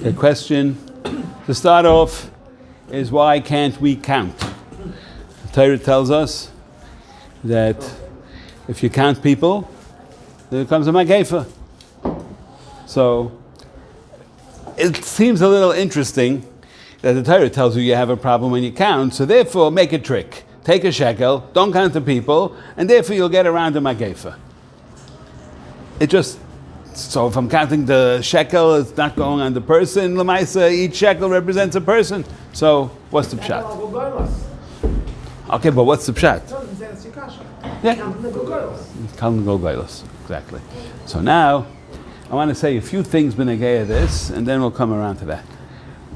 The question to start off is, why can't we count? The Torah tells us that if you count people, there comes a magefa. So it seems a little interesting that the Torah tells you you have a problem when you count, so therefore make a trick. Take a shekel, don't count the people, and therefore you'll get around the magefa. So if I'm counting the shekel, it's not going on the person. L'maisa, each shekel represents a person. So what's the pshat? Okay, but what's the pshat? Yeah. Count the golgolos. Exactly. So now, I want to say a few things b'negei of this, and then we'll come around to that.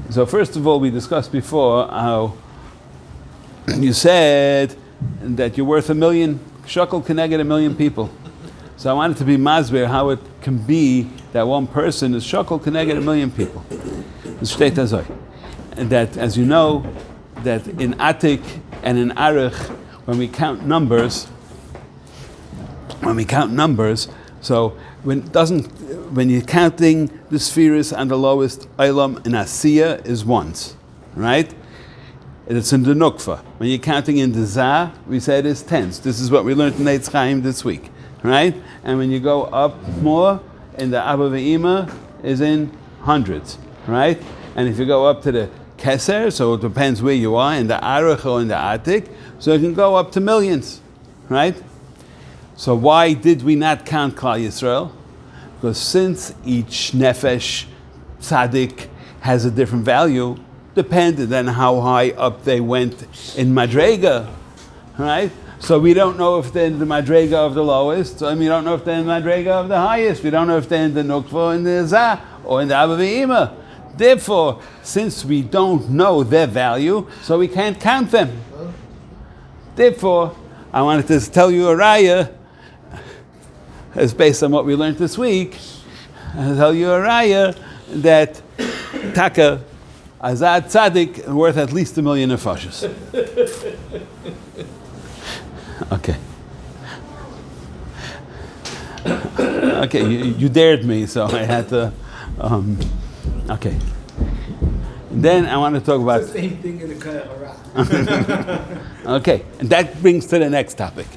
So first of all, we discussed before how you said that you're worth 1 million. Shekel can get 1 million people. So I wanted to be masber how it can be that one person is shekel can get 1 million people. And that, as you know, that in Atik and in Arich, when we count numbers, so when you're counting the spheres on the lowest olam in Asiya is ones, right? It's in the Nukva. When you're counting in the Zah, we said it's tens. This is what we learned in Eitz Chaim this week, right? And when you go up more, in the Abba Ve'ima is in hundreds, right? And if you go up to the Keser, so it depends where you are, in the Aruch or in the Atik, so it can go up to millions, right? So why did we not count Klal Yisrael? Because since each nefesh tzaddik has a different value, depended on how high up they went in Madrega, right? So we don't know if they're in the Madrega of the lowest, and we don't know if they're in the Madrega of the highest. We don't know if they're in the Nukva or in the Zah or in the Abba Ve'ima. Therefore, since we don't know their value, so we can't count them. Therefore, I wanted to tell you a raya, as based on what we learned this week, I'll tell you a raya that Taka Azad Tzaddik worth at least 1 million nefashos. Okay. Okay, you dared me, so I had to. Okay. And then I want to talk about. It's the same thing in the Kayahara. Okay, and that brings to the next topic.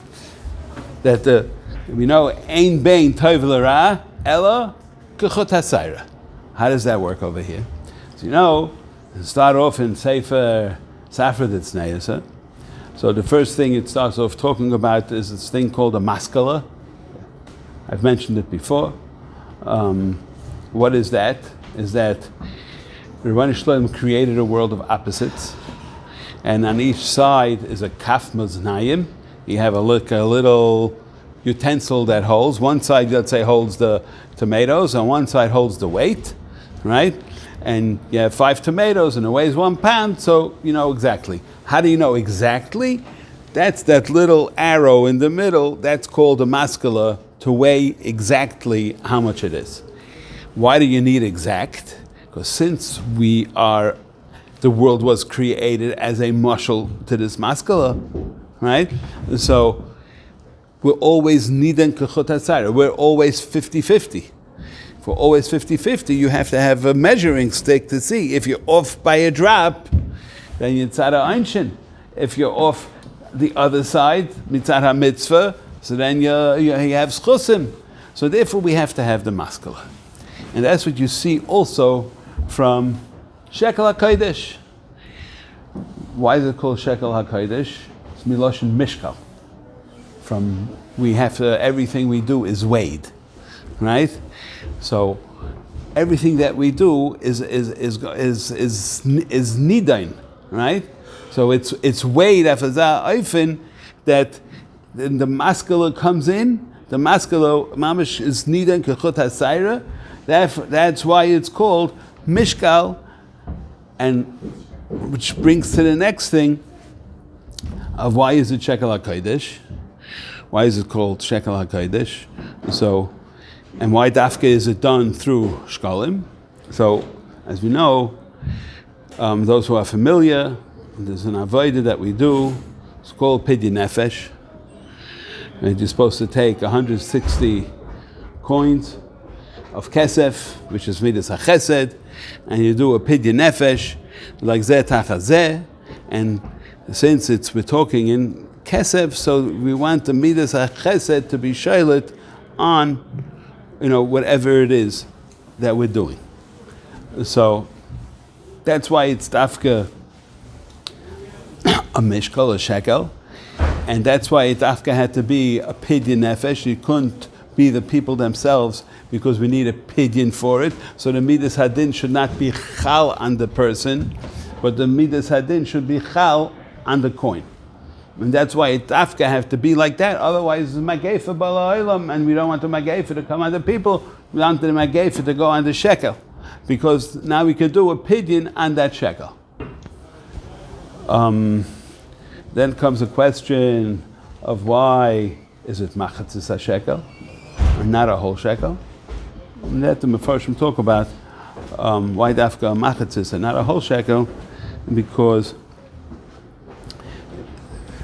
That we know Ein Bein Tov L'Ra Ella Kechut HaSayra. How does that work over here? So you know, start off in Sefer Safra Ditznei. So the first thing it starts off talking about is this thing called a maskala. I've mentioned it before. What is that? Is that Rebbeinu Shalom created a world of opposites, and on each side is a kaf maznayim. You have a little utensil that holds. One side, let's say, holds the tomatoes, and one side holds the weight, right? And you have 5 tomatoes, and it weighs 1 pound, so you know exactly. How do you know exactly? That's that little arrow in the middle, that's called a maskala, to weigh exactly how much it is. Why do you need exact? Because since the world was created as a mashal to this maskala, right? So we're always nidan kechut hatzara. We're always 50-50. If we're always 50-50, you have to have a measuring stick to see. If you're off by a drop, then you're tzara einshin. If you're off the other side, mitzad ha-mitzvah, so then you have schusim. So therefore we have to have the maskala. And that's what you see also from Shekel HaKodesh. Why is it called Shekel HaKodesh? It's Miloshin Mishkal. Everything we do is weighed, right? So everything that we do is nidain, right? So it's weighed afazah oifen that then the maskala comes in. The maskala mamish is nidain kechut hasayra. That's why it's called mishkal, and which brings to the next thing of why is it Shekel HaKodesh? Why is it called Shekel HaKodesh? So, and why dafka is it done through shkalim? So, as we know, those who are familiar, there's an avodah that we do. It's called pidyon nefesh, and you're supposed to take 160 coins of kesef, which is midas hachesed, and you do a pidyon nefesh, like zeh tachazeh, and since we're talking in kesef, so we want the midas hachesed to be shaylet on, whatever it is that we're doing. So that's why it's dafka a mishkal, a shekel, and that's why it dafka had to be a pidyon nefesh. It couldn't be the people themselves because we need a pidyon for it. So the midas hadin should not be chal on the person, but the midas hadin should be chal on the coin. And that's why it dafka have to be like that. Otherwise, it's mageifa bala olam, and we don't want the mageifa to come on the people. We want the mageifa to go on the shekel, because now we could do a pidyon on that shekel. Then comes a question of why is it maxatzis shekel and not a whole shekel? And let the Mefarshim talk about why dafka maxatzis and not a whole shekel, because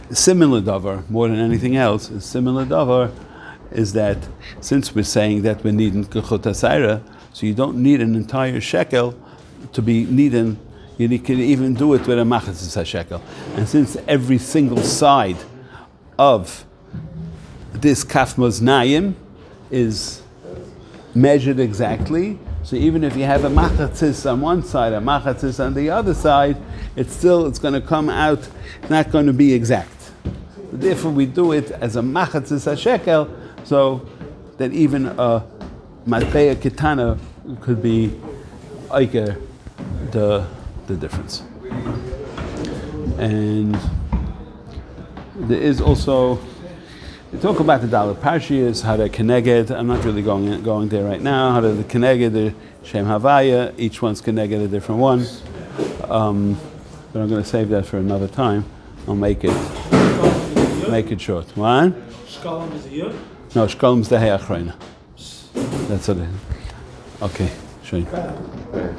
similar davar, more than anything else, similar davar is that since we're saying that we need kechut asayra, so you don't need an entire shekel to be needing. You can even do it with a maxatzis shekel. And since every single side of this kaf maznayim is measured exactly, so even if you have a maxatzis on one side, a maxatzis on the other side, it's going to come out, not going to be exact. Therefore, we do it as a maxatzis shekel, so that even a matbeya kitana could be aiker the difference. And there is also, we talk about the Dalet Parshiyos, how they're Keneged. I'm not really going there right now. How they're the Keneged, the Shem Havaya, each one's Keneged a different one. But I'm going to save that for another time. I'll make it short. What? Shkalim is a yud? No, Shkalim's the Hayachrayna. That's what it is. Okay, sure.